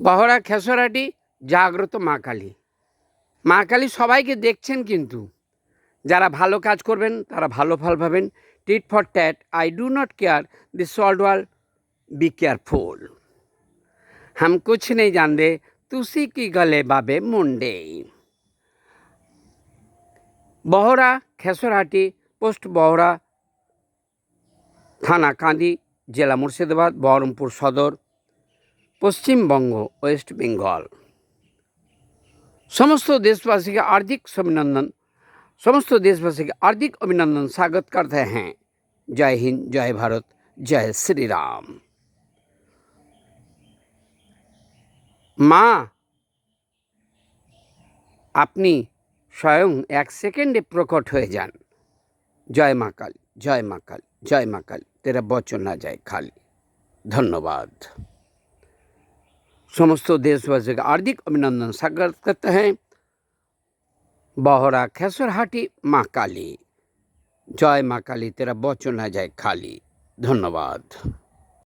বহরা খেসরাটি জাগ্রত মা কালী। মা কালী সবাইকে দেখছেন, কিন্তু যারা ভালো কাজ করবেন তারা ভালো ফল পাবেন। Tit for tat, I do not care, this world be careful. हम कुछ नहीं जानते, तुसी की गले बाबे मुंडे। বহরা খেসরহাটি, পোস্ট বহরা, থানা কান্দি, জেলা মুর্শিদাবাদ, বহরমপুর সদর, পশ্চিমবঙ্গ, ওয়েস্ট বেঙ্গল। समस्त देशवासी के हार्दिक अभिनंदन स्वागत करते हैं। जय हिंद, जय भारत, जय श्री राम। माँ, আপনি স্বয়ং 1 সেকেন্ডে প্রকট হয়ে যান। জয় মা কালী, জয় মা কালী, জয় মা কালী, तेरा बचन ना जाए खाली। धन्यवाद। समस्त देशवासी का हार्दिक अभिनंदन स्वागत करते हैं। बहरा खेसरहाटी माँ काली, जय माँ काली, तेरा बचन ना जाए खाली। धन्यवाद।